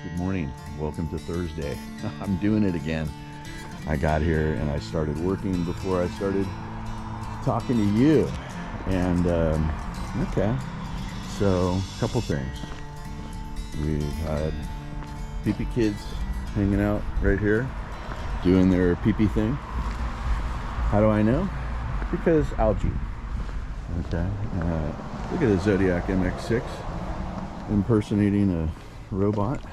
Good morning. Welcome to Thursday. I'm doing it again. I got here and I started working before I started talking to you. And okay, so a couple things. We've had pee-pee kids hanging out right here doing their pee-pee thing. How do I know? Because algae. Okay, look at the Zodiac MX6 impersonating a robot.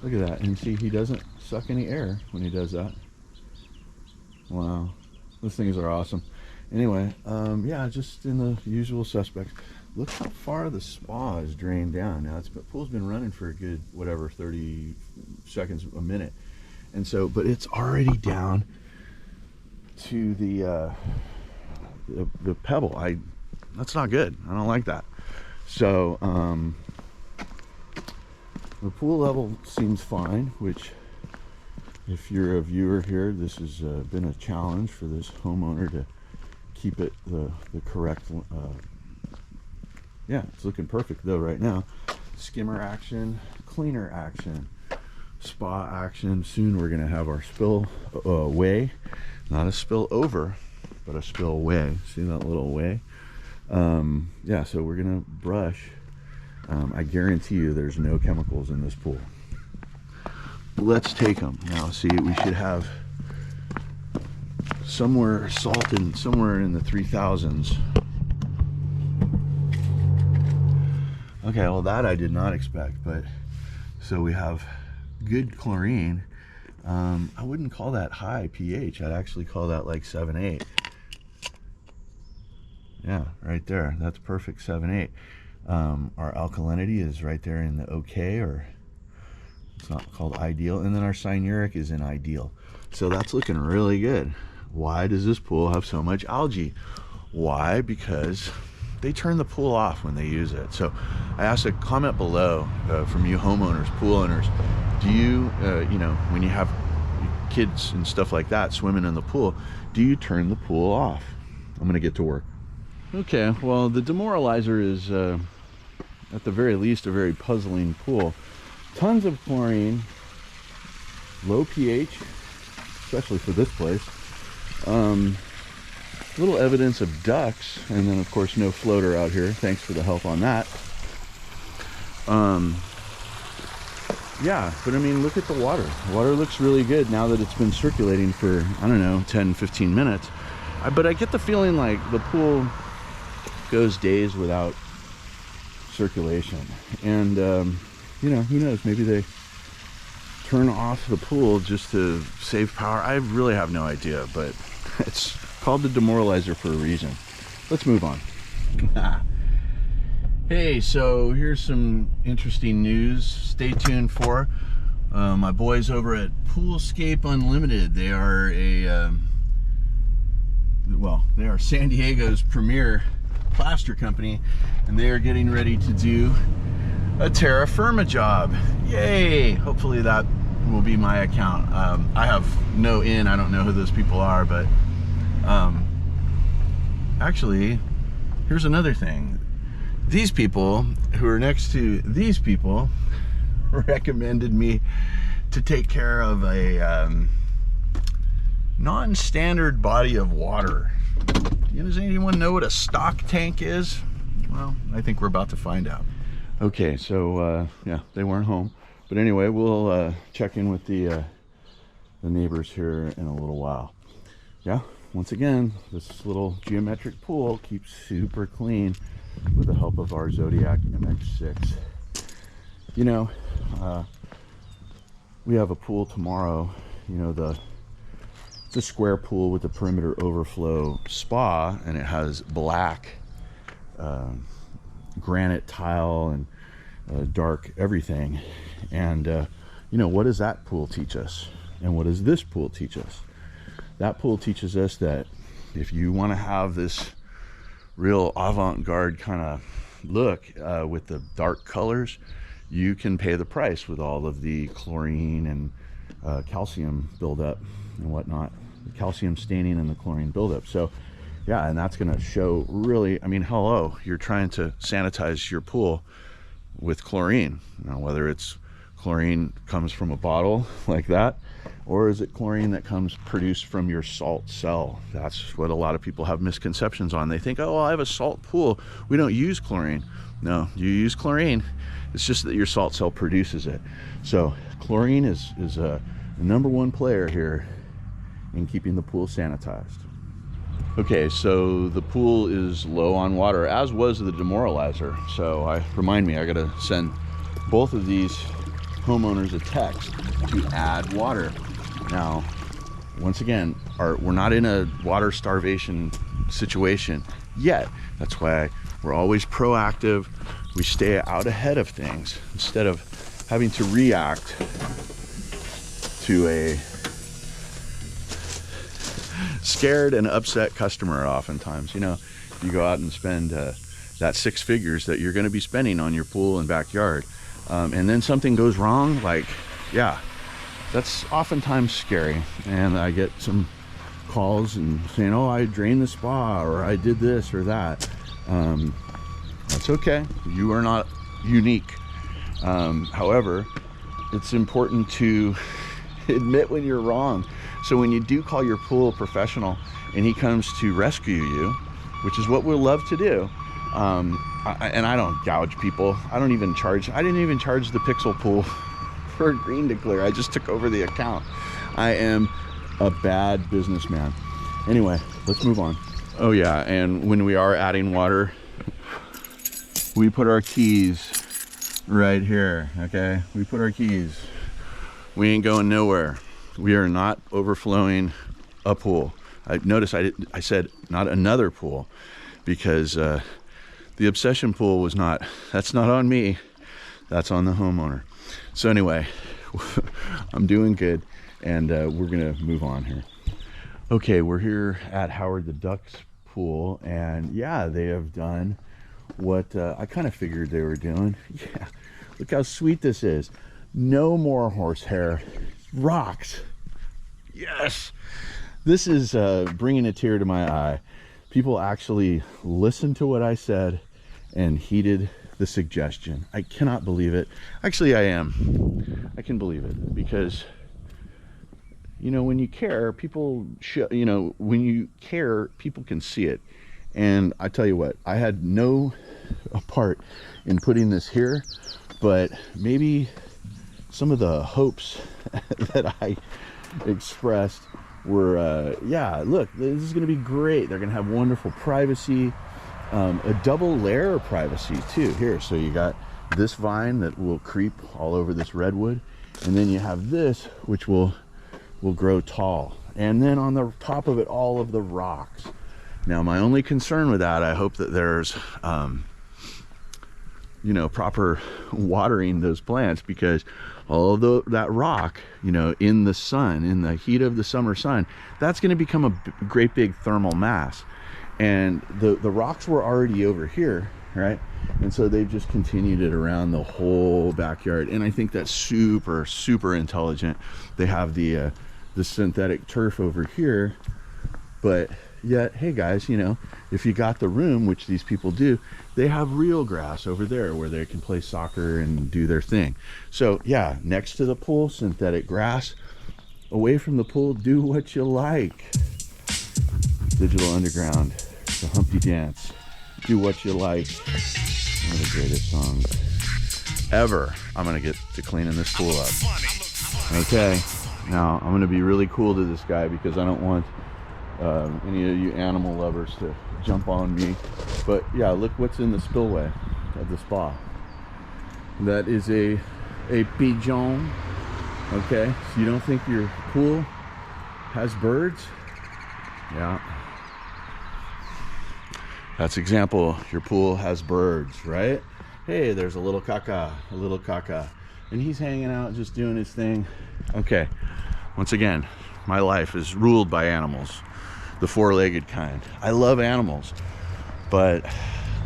Look at that, and see, he doesn't suck any air when he does that. Wow, those things are awesome. Anyway, yeah, just in the usual suspects. Look how far the spa is drained down. Now, the pool's been running for a good, whatever, 30 seconds, a minute. And so, but it's already down to the pebble. That's not good. I don't like that. So, the pool level seems fine, which, if you're a viewer here, this has been a challenge for this homeowner to keep it the correct. Yeah, it's looking perfect though right now. Skimmer action, cleaner action, spa action. Soon we're gonna have our spill way, not a spill over, but a spill way. See that little way? Yeah, so we're gonna brush. I guarantee you there's no chemicals in this pool. Let's take them. Now see, we should have somewhere salted, somewhere in the 3000s. Okay, well that I did not expect, but so we have good chlorine. I wouldn't call that high pH. I'd actually call that like 7-8. Yeah, right there. That's perfect, 7-8. Our alkalinity is right there in the okay, or it's not called ideal, and then our cyanuric is in ideal. So that's looking really good. Why does this pool have so much algae? Why? Because they turn the pool off when they use it. So I asked a comment below from you homeowners, pool owners, do you, you know, when you have kids and stuff like that swimming in the pool, do you turn the pool off? I'm gonna get to work. Okay, well, the demoralizer is at the very least a very puzzling pool. Tons of chlorine, low pH, especially for this place. Little evidence of ducks, and then of course no floater out here. Thanks for the help on that. Yeah, but I mean, look at the water. The water looks really good now that it's been circulating for, I don't know, 10-15 minutes. But I get the feeling like the pool goes days without circulation, and you know, who knows, maybe they turn off the pool just to save power. I really have no idea, but it's called the demoralizer for a reason. Let's move on. Hey, so here's some interesting news. Stay tuned for my boys over at Poolscape Unlimited. They are a well, they are San Diego's premier plaster company, and they are getting ready to do a Terra Firma job. Yay! Hopefully that will be my account. I have no in. I don't know who those people are, but actually, here's another thing. These people who are next to these people recommended me to take care of a non-standard body of water. Does anyone know what a stock tank is? Well, I think we're about to find out. Okay, so yeah, they weren't home, but anyway, we'll check in with the neighbors here in a little while. Yeah, once again, this little geometric pool keeps super clean with the help of our Zodiac MX6. You know, we have a pool tomorrow. You know, it's a square pool with the perimeter overflow spa, and it has black granite tile and dark everything. And you know, what does that pool teach us, and what does this pool teach us? That pool teaches us that if you want to have this real avant-garde kind of look with the dark colors, you can pay the price with all of the chlorine and calcium buildup and whatnot, the calcium staining and the chlorine buildup. So yeah, and that's going to show really, I mean, hello, you're trying to sanitize your pool with chlorine. Now, whether it's chlorine comes from a bottle like that, or is it chlorine that comes produced from your salt cell? That's what a lot of people have misconceptions on. They think, oh, well, I have a salt pool, we don't use chlorine. No, you use chlorine, it's just that your salt cell produces it. So chlorine is a #1 player here in keeping the pool sanitized. Okay, so the pool is low on water, as was the demoralizer. So remind me, I gotta send both of these homeowners a text to add water. Now, once again, we're not in a water starvation situation yet. That's why we're always proactive. We stay out ahead of things instead of having to react to a scared and upset customer. Oftentimes, you know, you go out and spend that 6 figures that you're going to be spending on your pool and backyard, and then something goes wrong. Like, yeah, that's oftentimes scary. And I get some calls and saying, oh, I drained the spa, or I did this or that. That's okay, you are not unique. However, it's important to admit when you're wrong. So when you do call your pool professional and he comes to rescue you, which is what we'll love to do, and I don't gouge people. I didn't even charge the Pixel pool for green to clear. I just took over the account. I am a bad businessman. Anyway, let's move on. Oh yeah, and when we are adding water, we put our keys right here, okay? We put our keys. We ain't going nowhere. We are not overflowing a pool. Notice I said not another pool, because the obsession pool was not, that's not on me, that's on the homeowner. So anyway, I'm doing good, and we're gonna move on here. Okay, we're here at Howard the Duck's pool, and yeah, they have done what I kind of figured they were doing. Yeah, look how sweet this is. No more horsehair, rocks. Yes, this is bringing a tear to my eye. People actually listened to what I said and heeded the suggestion. I cannot believe it. Actually, I can believe it, because you know, when you care, people when you care, people can see it. And I tell you what, I had no part in putting this here, but maybe some of the hopes that I expressed were, yeah, look, this is going to be great. They're going to have wonderful privacy, a double layer of privacy too. Here, so you got this vine that will creep all over this redwood, and then you have this, which will grow tall, and then on the top of it, all of the rocks. Now, my only concern with that, I hope that there's you know, proper watering those plants, because all of that rock, you know, in the sun, in the heat of the summer sun, that's going to become a great big thermal mass. And the rocks were already over here, right? And so they've just continued it around the whole backyard, and I think that's super, super intelligent. They have the synthetic turf over here, but yet, hey guys, you know, if you got the room, which these people do, they have real grass over there where they can play soccer and do their thing. So yeah, next to the pool, synthetic grass. Away from the pool, do what you like. Digital Underground, the Humpty Dance, do what you like. One of the greatest songs ever. I'm gonna get to cleaning this pool up. Okay, now I'm gonna be really cool to this guy, because I don't want any of you animal lovers to jump on me. But yeah, look what's in the spillway of the spa. That is a pigeon. Okay, so you don't think your pool has birds? Yeah, that's example. Your pool has birds, right? Hey, there's a little caca, and he's hanging out, just doing his thing. Okay, once again, my life is ruled by animals, the four-legged kind. I love animals, but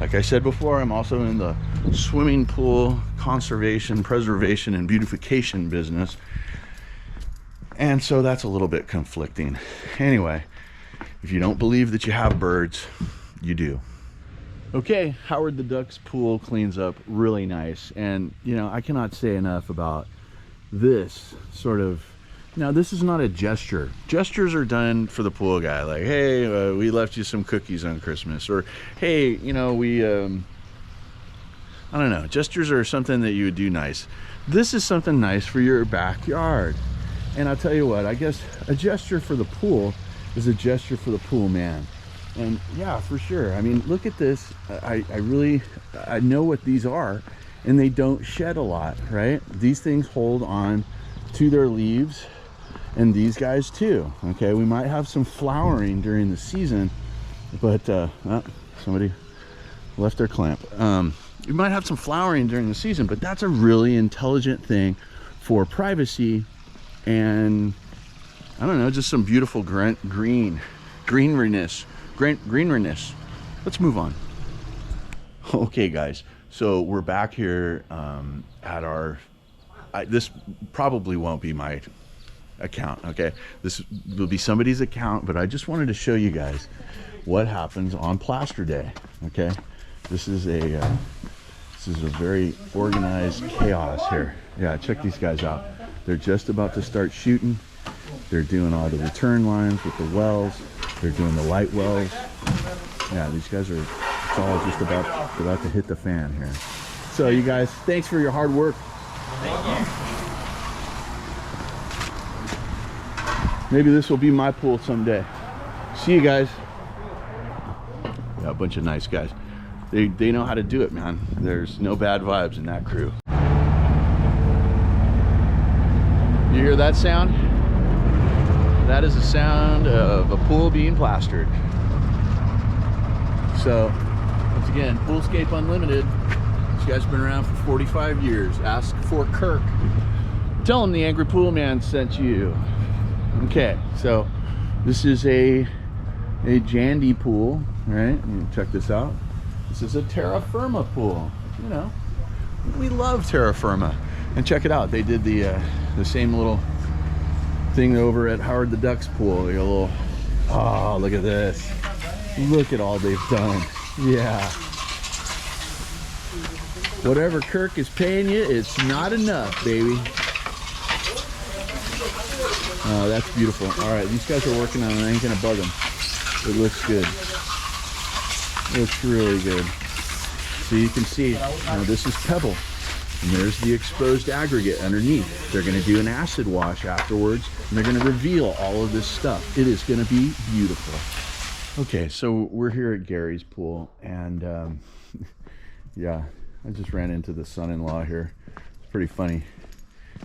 like I said before, I'm also in the swimming pool conservation, preservation, and beautification business, and so that's a little bit conflicting. Anyway, if you don't believe that you have birds, you do. Okay, Howard the Duck's pool cleans up really nice, and you know, I cannot say enough about this sort of, now this is not a gesture. Gestures are done for the pool guy, like, hey, we left you some cookies on Christmas, or hey, you know, we I don't know, gestures are something that you would do nice. This is something nice for your backyard. And I'll tell you what, I guess a gesture for the pool is a gesture for the pool man. And yeah, for sure. I mean, look at this. I know what these are, and they don't shed a lot, right? These things hold on to their leaves, and these guys too. Okay, we might have some flowering during the season, but oh, somebody left their clamp. You might have some flowering during the season, but that's a really intelligent thing for privacy and, I don't know, just some beautiful greeneriness. Let's move on. Okay, guys, so we're back here at our, this probably won't be my account, okay? This will be somebody's account, but I just wanted to show you guys what happens on Plaster Day, okay? This is a very organized chaos here. Yeah, check these guys out. They're just about to start shooting. They're doing all the return lines with the wells. They're doing the light wells. Yeah, these guys are, it's all just about to hit the fan here. So you guys, thanks for your hard work. Thank you. Maybe this will be my pool someday. See you guys. Yeah, a bunch of nice guys. They know how to do it, man. There's no bad vibes in that crew. You hear that sound? That is the sound of a pool being plastered. So, once again, Poolscape Unlimited. This guy's been around for 45 years. Ask for Kirk. Tell him the Angry Pool Man sent you. Okay, so this is a Jandy pool, right? Check this out. This is a Terra Firma pool. You know, we love Terra Firma. And check it out. They did the same little thing over at Howard the Duck's pool. They got a little, oh, look at this. Look at all they've done. Yeah. Whatever Kirk is paying you, it's not enough, baby. Oh, that's beautiful. All right, these guys are working on it. I ain't gonna bug them. It looks good. It looks really good. So you can see, now this is pebble. And there's the exposed aggregate underneath. They're gonna do an acid wash afterwards, and they're gonna reveal all of this stuff. It is gonna be beautiful. Okay, so we're here at Gary's pool, and yeah, I just ran into the son-in-law here. It's pretty funny.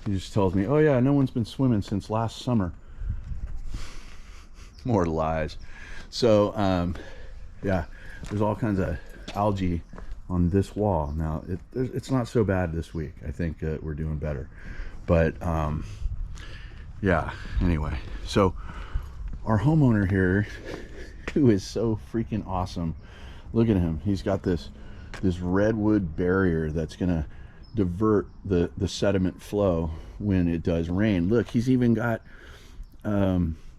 He just tells me, oh yeah, no one's been swimming since last summer. More lies. So, yeah, there's all kinds of algae on this wall. Now, it's not so bad this week. I think we're doing better. But, yeah, anyway. So, our homeowner here, who is so freaking awesome. Look at him. He's got this redwood barrier that's going to divert the sediment flow when it does rain. Look, he's even got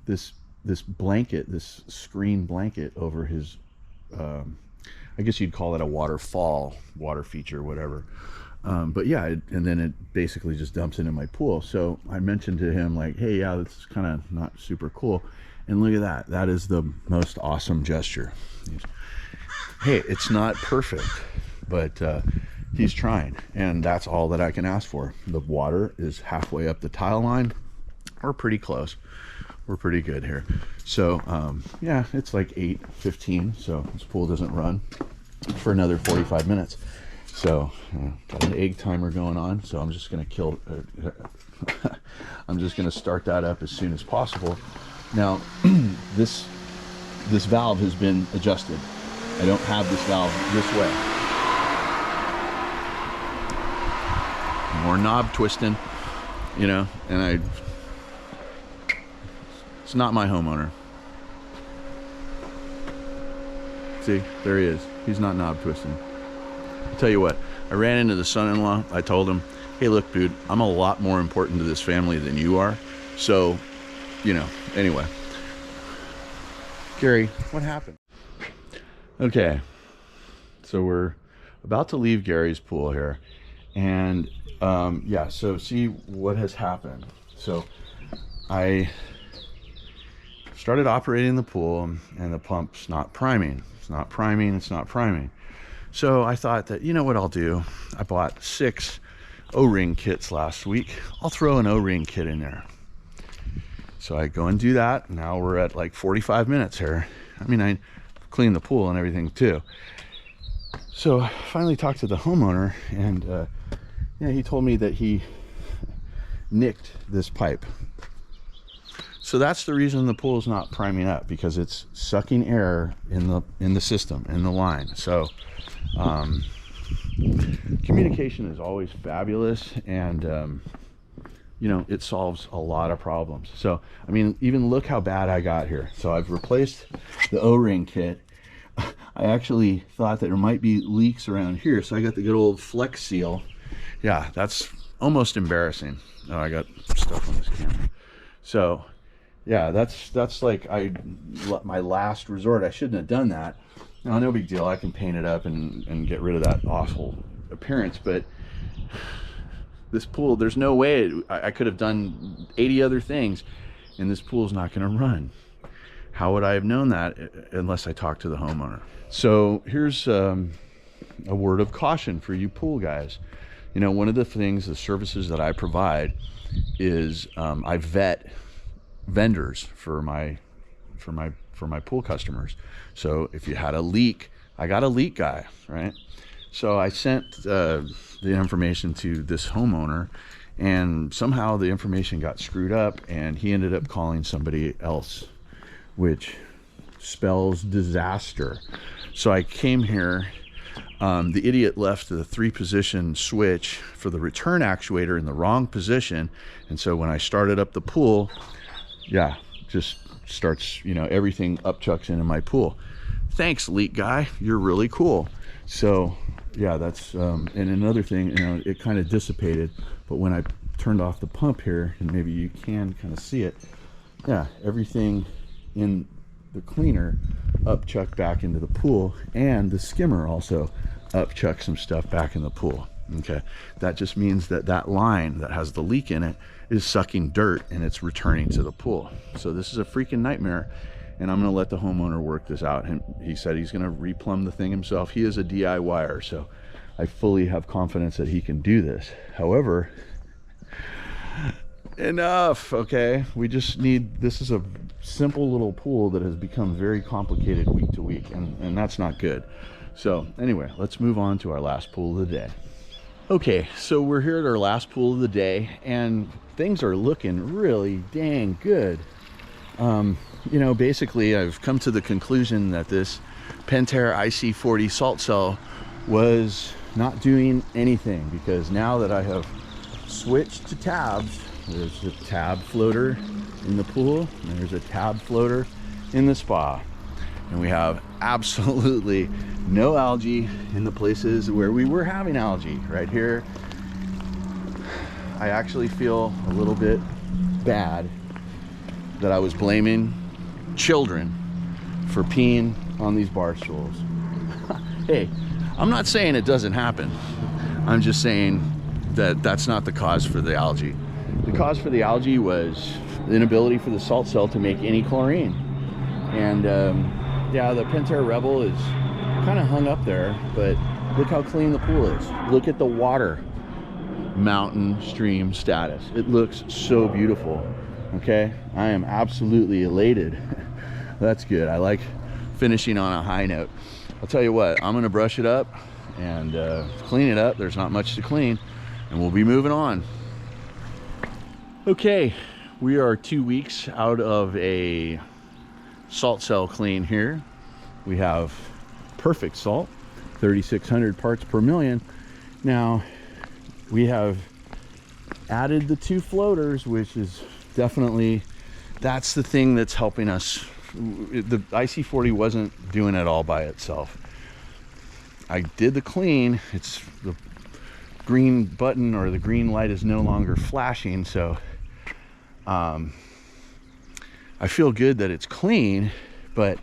this blanket, this screen blanket over his, I guess you'd call it a waterfall, water feature, whatever. But yeah, and then it basically just dumps into my pool. So I mentioned to him, like, hey, yeah, this is kind of not super cool. And look at that. That is the most awesome gesture. Hey, it's not perfect, but he's trying, and that's all that I can ask for. The water is halfway up the tile line. We're pretty close. We're pretty good here. So yeah, it's like 8:15, so this pool doesn't run for another 45 minutes. So got an egg timer going on, so I'm just gonna I'm just gonna start that up as soon as possible. Now this valve has been adjusted. I don't have this valve this way. More knob twisting, you know, and it's not my homeowner. See, there he is. He's not knob twisting. I'll tell you what, I ran into the son-in-law. I told him, hey, look, dude, I'm a lot more important to this family than you are. So, you know, anyway. Gary, what happened? Okay, so we're about to leave Gary's pool here, And yeah, so see what has happened. So I started operating the pool and the pump's not priming. It's not priming. So I thought that, you know what I'll do? I bought 6 O-ring kits last week. I'll throw an O-ring kit in there. So I go and do that. Now we're at like 45 minutes here. I mean, I clean the pool and everything too. So I finally talked to the homeowner, and yeah, he told me that he nicked this pipe. So that's the reason the pool is not priming up, because it's sucking air in the system, in the line. So communication is always fabulous, and you know, it solves a lot of problems. So I mean, even look how bad I got here. So I've replaced the O-ring kit. I actually thought that there might be leaks around here, so I got the good old Flex Seal. Yeah, that's almost embarrassing. Oh, I got stuff on this camera. So yeah, that's like my last resort. I shouldn't have done that. No, no big deal. I can paint it up and get rid of that awful appearance. But this pool, there's no way I could have done 80 other things, and this pool's not going to run. How would I have known that unless I talked to the homeowner? So here's a word of caution for you pool guys. You know, one of the things, the services that I provide is I vet vendors for my pool customers. So if you had a leak, I got a leak guy, right? So I sent the information to this homeowner, and somehow the information got screwed up, and he ended up calling somebody else, which spells disaster. So I came here. The idiot left the 3-position switch for the return actuator in the wrong position, and so when I started up the pool, yeah, just starts, you know, everything upchucks into my pool. Thanks, leak guy, you're really cool. So yeah, that's and another thing, you know, it kind of dissipated, but when I turned off the pump here, and maybe you can kind of see it, yeah, everything in the cleaner upchucked back into the pool, and the skimmer also upchucked some stuff back in the pool. Okay, that just means that that line that has the leak in it is sucking dirt and it's returning to the pool. So this is a freaking nightmare, and I'm going to let the homeowner work this out. And he said he's going to replumb the thing himself. He is a DIYer, so I fully have confidence that he can do this. However, enough, okay? We just need, this is a simple little pool that has become very complicated week to week, and that's not good. So anyway, let's move on to our last pool of the day. Okay, so we're here at our last pool of the day, and things are looking really dang good. You know, basically I've come to the conclusion that this Pentair IC40 salt cell was not doing anything, because now that I have switched to tabs, there's a tab floater in the pool, and there's a tab floater in the spa, and we have absolutely no algae in the places where we were having algae. Right here, I actually feel a little bit bad that I was blaming children for peeing on these bar stools. Hey, I'm not saying it doesn't happen. I'm just saying that that's not the cause for the algae. The cause for the algae was the inability for the salt cell to make any chlorine. And yeah, the Pentair Rebel is kind of hung up there, but look how clean the pool is. Look at the water mountain stream status. It looks so beautiful. Okay, I am absolutely elated. That's good. I like finishing on a high note. I'll tell you what, I'm gonna brush it up and clean it up. There's not much to clean, and we'll be moving on. Okay, we are 2 weeks out of a salt cell clean here. We have perfect salt, 3,600 parts per million. Now we have added the 2 floaters, which is definitely, that's the thing that's helping us. The IC40 wasn't doing it all by itself. I did the clean. It's the green button, or the green light, is no longer flashing, so I feel good that it's clean, but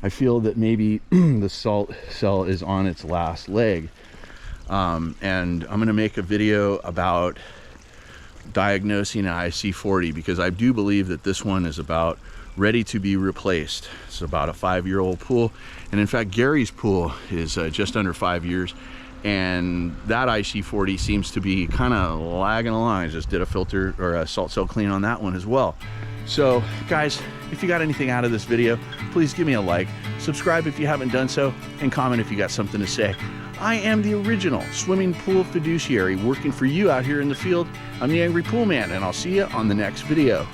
I feel that maybe the salt cell is on its last leg. And I'm going to make a video about diagnosing an IC40, because I do believe that this one is about ready to be replaced. It's about a 5-year-old pool, and in fact Gary's pool is just under 5 years, and that IC40 seems to be kind of lagging along. I just did a filter or a salt cell clean on that one as well. So guys, if you got anything out of this video, please give me a like, subscribe if you haven't done so, and comment if you got something to say. I am the original swimming pool fiduciary working for you out here in the field. I'm the Angry Pool Man, and I'll see you on the next video.